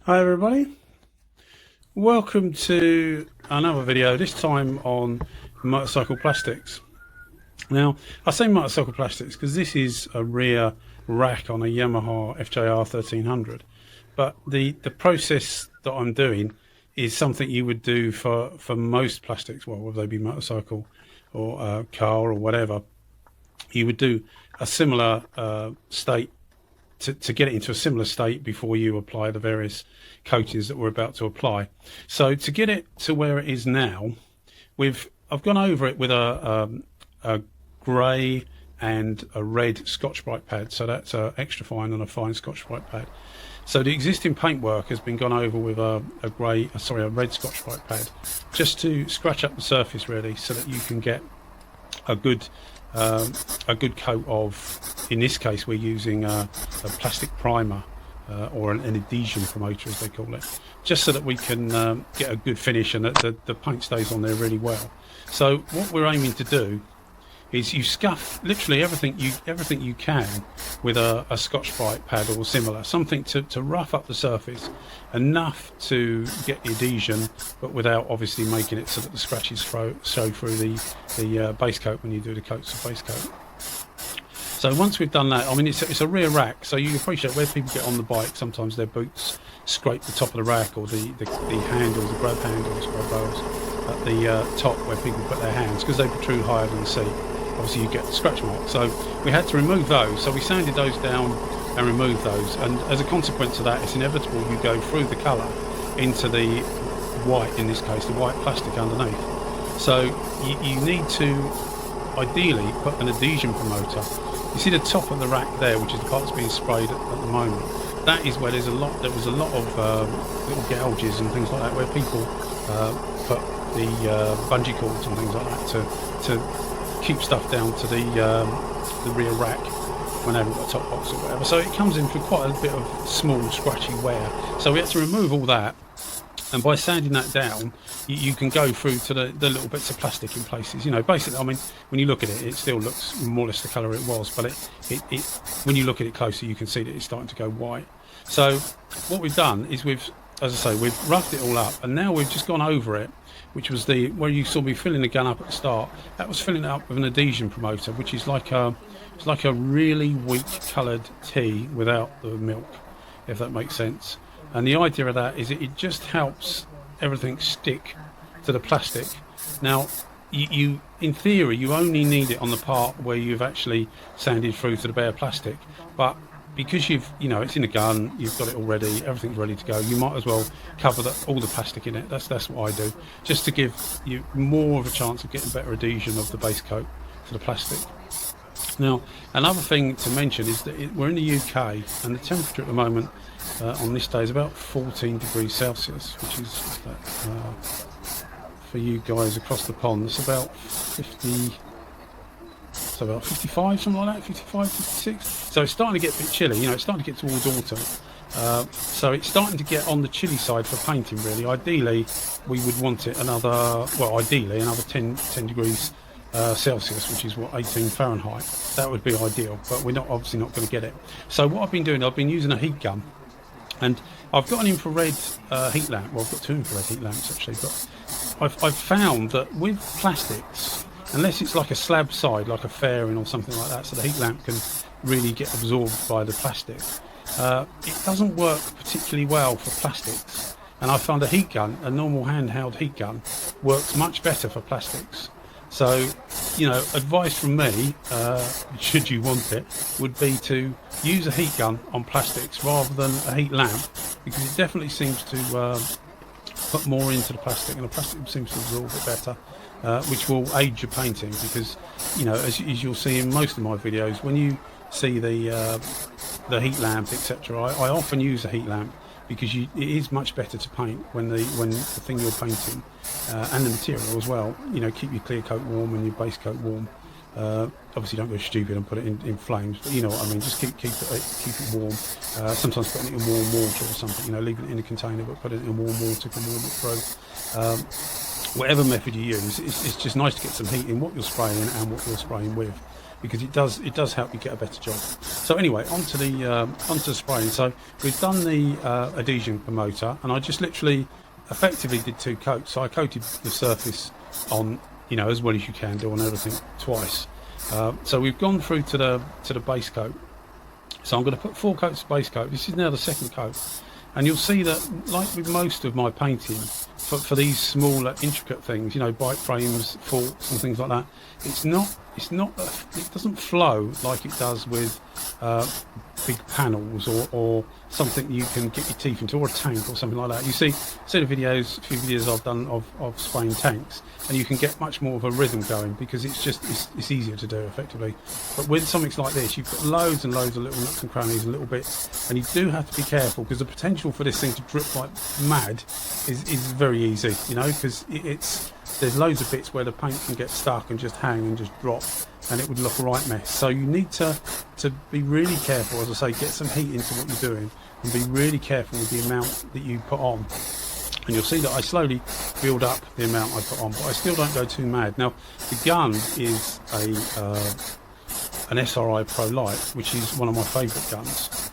Hi everybody, welcome to another video, this time on motorcycle plastics. Now I say motorcycle plastics because this is a rear rack on a Yamaha FJR1300, but the process that I'm doing is something you would do for most plastics, well, whether they be motorcycle or car or whatever. You would do a similar state to get it into a similar state before you apply the various coatings that we're about to apply. So to get it to where it is now, I've gone over it with a grey and a red Scotch-Brite pad. So that's a extra fine and a fine Scotch-Brite pad. So the existing paintwork has been gone over with a red Scotch-Brite pad, just to scratch up the surface really, so that you can get a good coat of, in this case we're using a plastic primer or an adhesion promoter as they call it, just so that we can get a good finish and that the paint stays on there really well. So what we're aiming to do is you scuff literally everything you can with a Scotch-Brite pad or similar, something to rough up the surface enough to get the adhesion, but without obviously making it so that the scratches show through the base coat when you do the coats of base coat. So once we've done that, I mean it's a rear rack, so you appreciate where people get on the bike, sometimes their boots scrape the top of the rack, or the handles, the grab handles, grab rails at the top where people put their hands, because they protrude higher than the seat. Obviously you get the scratch marks, so we had to remove those. So we sanded those down and removed those, and as a consequence of that, it's inevitable you go through the colour into the white, in this case the white plastic underneath. So you need to ideally put an adhesion promoter. You see the top of the rack there, which is the part that's being sprayed at the moment, that is where there was a lot of little gouges and things like that, where people put the bungee cords and things like that to keep stuff down to the rear rack when they haven't got a top box or whatever. So it comes in for quite a bit of small scratchy wear. So we had to remove all that, and by sanding that down, you can go through to the little bits of plastic in places. You know, basically, I mean, when you look at it, it still looks more or less the colour it was, but it when you look at it closer, you can see that it's starting to go white. So what we've done is we've roughed it all up, and now we've just gone over it, which was where you saw me filling the gun up at the start. That was filling it up with an adhesion promoter, which is like a really weak coloured tea without the milk, if that makes sense. And the idea of that is it just helps everything stick to the plastic. Now, you in theory, you only need it on the part where you've actually sanded through to the bare plastic, but because it's in a gun, you've got it already, everything's ready to go, you might as well cover all the plastic in it. That's what I do, just to give you more of a chance of getting better adhesion of the base coat to the plastic. Now, another thing to mention is that we're in the UK, and the temperature at the moment on this day is about 14 degrees Celsius, which is for you guys across the pond, it's about 50. So about 55, something like that, 55, 56. So it's starting to get a bit chilly, it's starting to get towards autumn. So it's starting to get on the chilly side for painting, really. Ideally, we would want it another 10 degrees Celsius, which is 18 Fahrenheit. That would be ideal, but we're obviously not going to get it. So what I've been doing, I've been using a heat gun, and I've got an infrared heat lamp. Well, I've got two infrared heat lamps actually, but I've found that with plastics, unless it's like a slab side, like a fairing or something like that, so the heat lamp can really get absorbed by the plastic, it doesn't work particularly well for plastics. And I found a heat gun, a normal handheld heat gun, works much better for plastics. So, advice from me, should you want it, would be to use a heat gun on plastics rather than a heat lamp, because it definitely seems to put more into the plastic, and the plastic seems to absorb it better. Which will aid your painting, because as you'll see in most of my videos, when you see the heat lamp, etc., I often use a heat lamp, because it is much better to paint when the thing you're painting and the material as well, keep your clear coat warm and your base coat warm. Obviously don't go stupid and put it in flames, but you know what I mean, just keep it warm. Sometimes putting it in warm water or something, leaving it in a container, but putting it in warm water can warm it through. Whatever method you use, it's just nice to get some heat in what you're spraying and what you're spraying with, because it does help you get a better job. So anyway, onto the spraying. So we've done the adhesion promoter, and I just literally effectively did 2 coats. So I coated the surface on, you know, as well as you can do on everything twice. So we've gone through to the base coat. So I'm going to put 4 coats of base coat. This is now the 2nd coat, and you'll see that, like with most of my painting, for these smaller intricate things, you know, bike frames, forks and things like that, it doesn't flow like it does with big panels or something you can get your teeth into, or a tank or something like that. You see the videos, a few videos I've done of spraying tanks, and you can get much more of a rhythm going because it's easier to do effectively. But with something like this, you've got loads and loads of little nooks and crannies and little bits, and you do have to be careful because the potential for this thing to drip like mad is very easy, you know, because there's loads of bits where the paint can get stuck and just hang and just drop, and it would look a right mess. So you need to be really careful, as I say, get some heat into what you're doing and be really careful with the amount that you put on. And you'll see that I slowly build up the amount I put on, but I still don't go too mad. Now, the gun is an SRI Pro Lite, which is one of my favourite guns,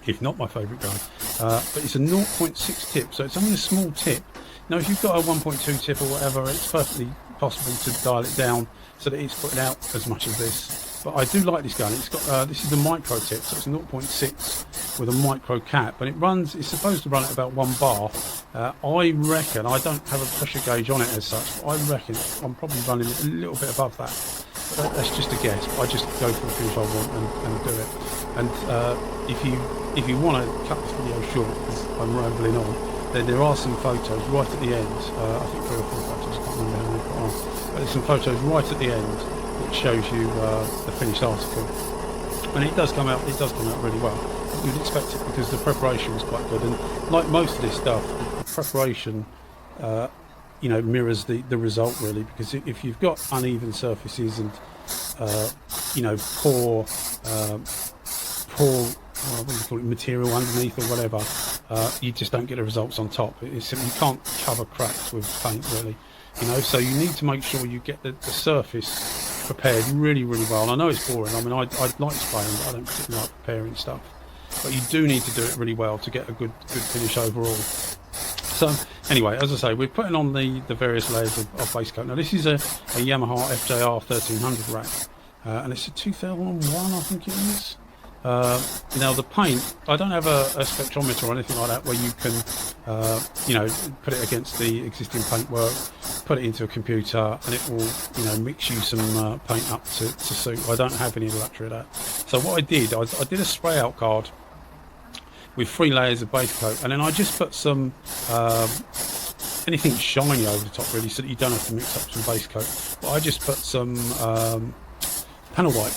if not my favourite gun. But it's a 0.6 tip, so it's only a small tip. Now, if you've got a 1.2 tip or whatever, it's perfectly possible to dial it down so that it's putting out as much as this. But I do like this gun. It's got this is the micro tip, so it's a 0.6 with a micro cap, and it's supposed to run at about 1 bar. I reckon, I don't have a pressure gauge on it as such, but I reckon I'm probably running a little bit above that. But that's just a guess. I just go for the finish I want and do it. And if you want to cut this video short, because I'm rambling on, then there are some photos right at the end. I think 3 or 4 photos, I can't remember how many I put on. But there's some photos right at the end that shows you the finished article, and it does come out really well. You'd expect it because the preparation was quite good, and like most of this stuff, the preparation you know, mirrors the result really, because if you've got uneven surfaces and you know, poor what do you call it, material underneath or whatever, you just don't get the results on top. You can't cover cracks with paint really, you know. So you need to make sure you get the surface prepared really well. And I know it's boring. I mean, I'd like spraying, but I don't particularly like preparing stuff. But you do need to do it really well to get a good finish overall. So anyway, as I say, we're putting on the various layers of base coat. Now this is a Yamaha FJR1300 rack, and it's a 2001, I think it is. Now the paint, I don't have a spectrometer or anything like that where you can you know, put it against the existing paintwork, put it into a computer, and it will, you know, mix you some paint up to suit. I don't have any luxury of that. So what I did a spray out card with 3 layers of base coat, and then I just put some anything shiny over the top really, so that you don't have to mix up some base coat. But I just put some panel white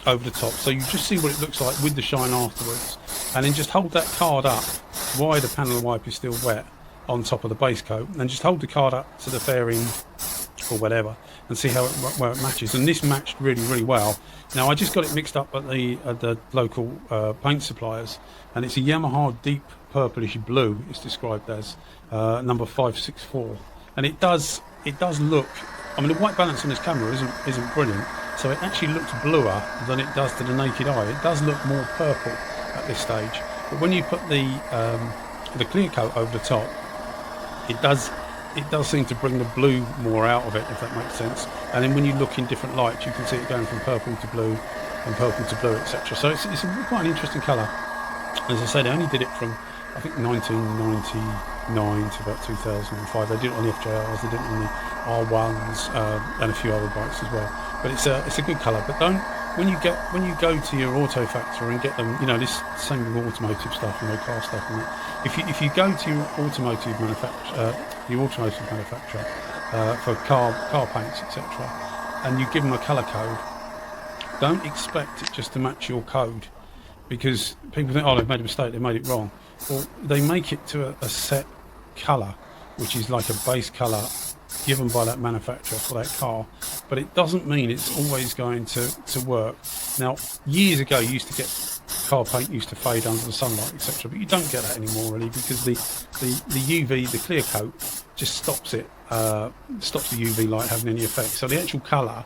over the top, so you just see what it looks like with the shine afterwards, and then just hold that card up while the panel wipe is still wet on top of the base coat, and just hold the card up to the fairing or whatever and see where it matches. And this matched really well. Now I just got it mixed up at the local paint suppliers, and it's a Yamaha deep purplish blue, it's described as number 564, and it does look, I mean, the white balance on this camera isn't brilliant, so it actually looks bluer than it does to the naked eye. It does look more purple at this stage, but when you put the clear coat over the top, it does seem to bring the blue more out of it, if that makes sense. And then when you look in different lights, you can see it going from purple to blue and purple to blue, etc. So it's quite an interesting colour. As I said, I only did it from, I think, 1999 to about 2005. They did it on the FJRs, they did it on the R1s, and a few other bikes as well. But it's a good colour. But when you go to your auto factory and get them, you know, this same with automotive stuff, you know, car stuff, and that. If you go to your automotive manufacturer, for car paints, etc., and you give them a colour code, don't expect it just to match your code, because people think, oh, they've made a mistake, they made it wrong. Well, they make it to a set colour, which is like a base colour given by that manufacturer for that car, but it doesn't mean it's always going to work. Now, years ago, you used to get car paint used to fade under the sunlight, etc., but you don't get that anymore really, because the UV, the clear coat, just stops the UV light having any effect. So the actual colour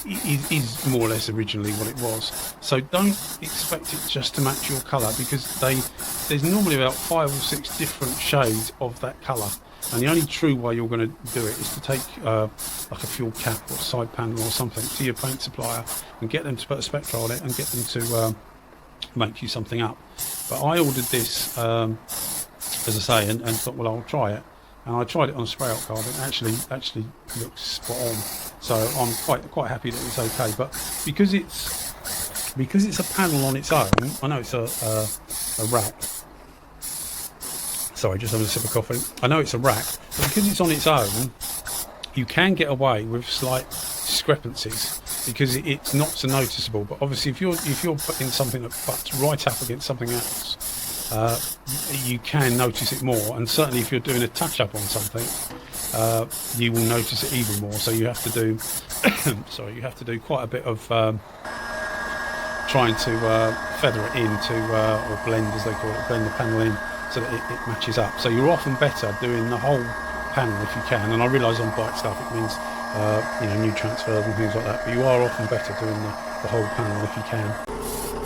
is more or less originally what it was. So don't expect it just to match your colour, because there's normally about 5 or 6 different shades of that colour, and the only true way you're going to do it is to take like a fuel cap or side panel or something to your paint supplier and get them to put a spectra on it and get them to make you something up. But I ordered this, as I say, and thought, well, I'll try it. And I tried it on a spray out card, and actually looks spot on. So I'm quite happy that it's okay. But because it's a panel on its own, I know it's a rack. Sorry, just having a sip of coffee. I know it's a rack, but because it's on its own, you can get away with slight discrepancies because it's not so noticeable. But obviously, if you're putting something that butts right up against something else, you can notice it more, and certainly if you're doing a touch-up on something, you will notice it even more. So you have to do sorry, you have to do quite a bit of trying to feather it into or blend, as they call it, blend the panel in so that it matches up. So you're often better doing the whole panel if you can, and I realise on bike stuff it means you know, new transfers and things like that, but you are often better doing the whole panel if you can.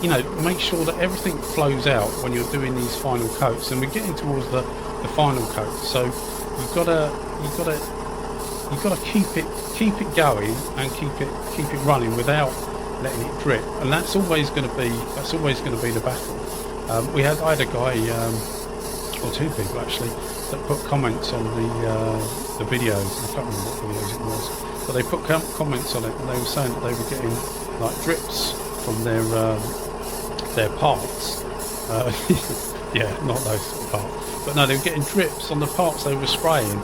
You know, make sure that everything flows out when you're doing these final coats, and we're getting towards the final coat. So you've got to keep it going and keep it running without letting it drip, and that's always going to be the battle. I had a guy, or 2 people actually, that put comments on the videos. I can't remember what videos it was, but they put comments on it, and they were saying that they were getting like drips from their parts. Yeah, not those sort of parts, but no, they were getting drips on the parts they were spraying.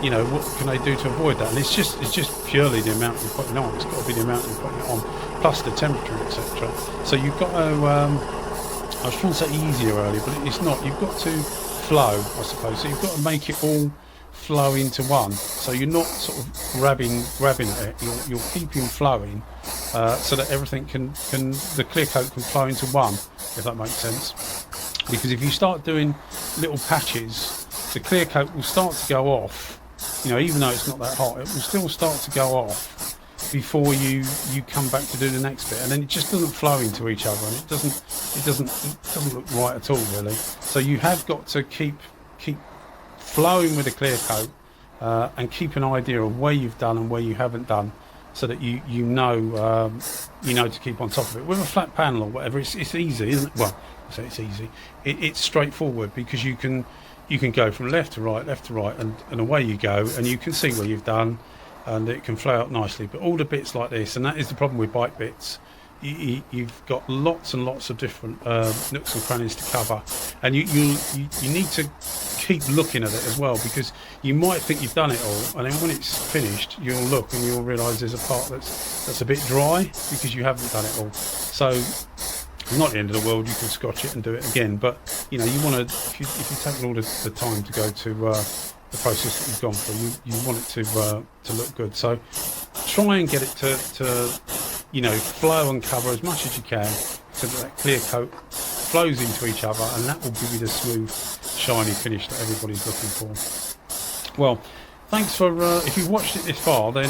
You know, what can they do to avoid that? And it's just purely the amount you're putting on. It's got to be the amount you're putting it on, plus the temperature, etc. So you've got to I was trying to say easier earlier, but it's not. You've got to flow, I suppose. So you've got to make it all flow into one. So you're not sort of grabbing at it. You're keeping flowing, so that everything the clear coat can flow into one, if that makes sense. Because if you start doing little patches, the clear coat will start to go off. You know, even though it's not that hot, it will still start to go off before you come back to do the next bit, and then it just doesn't flow into each other, and it doesn't look right at all, really. So you have got to keep flowing with the clear coat, and keep an idea of where you've done and where you haven't done, so that you know to keep on top of it. With a flat panel or whatever, it's easy, isn't it? Well, I say it's easy. It's straightforward, because you can go from left to right, and away you go, and you can see where you've done, and it can flow out nicely. But all the bits like this, and that is the problem with bike bits, you've got lots and lots of different nooks and crannies to cover, and you need to keep looking at it as well, because you might think you've done it all, and then when it's finished you'll look and you'll realise there's a part that's a bit dry because you haven't done it all. So not the end of the world, you can scotch it and do it again, but you know, you want to, if you've taken all the time to go to the process that you've gone through, you want it to look good. So try and get it to you know, flow and cover as much as you can, so that clear coat flows into each other, and that will give you the smooth, shiny finish that everybody's looking for. Well, thanks for if you've watched it this far, then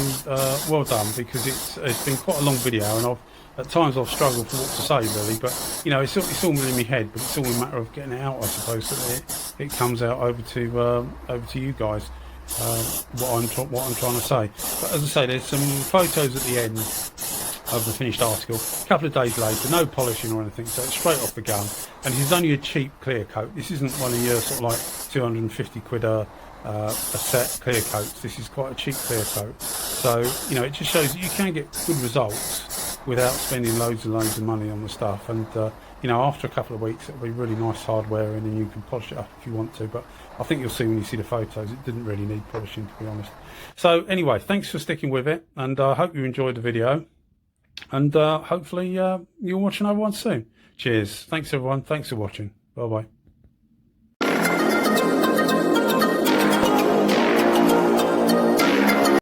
well done, because it's been quite a long video, and at times I've struggled for what to say, really, but you know, it's all in my head, but it's all a matter of getting it out, I suppose, so that it comes out over to you guys, what I'm trying to say. But as I say, there's some photos at the end of the finished article, a couple of days later, no polishing or anything, so it's straight off the gun, and this is only a cheap clear coat. This isn't one of your sort of like 250 quid a set clear coats. This is quite a cheap clear coat, so you know, it just shows that you can get good results without spending loads and loads of money on the stuff. And you know, after a couple of weeks it'll be really nice hardware, and then you can polish it up if you want to, but I think you'll see when you see the photos it didn't really need polishing, to be honest. So anyway, thanks for sticking with it, and I hope you enjoyed the video, and hopefully you'll watch another one soon. Cheers. Thanks everyone. Thanks for watching. Bye bye.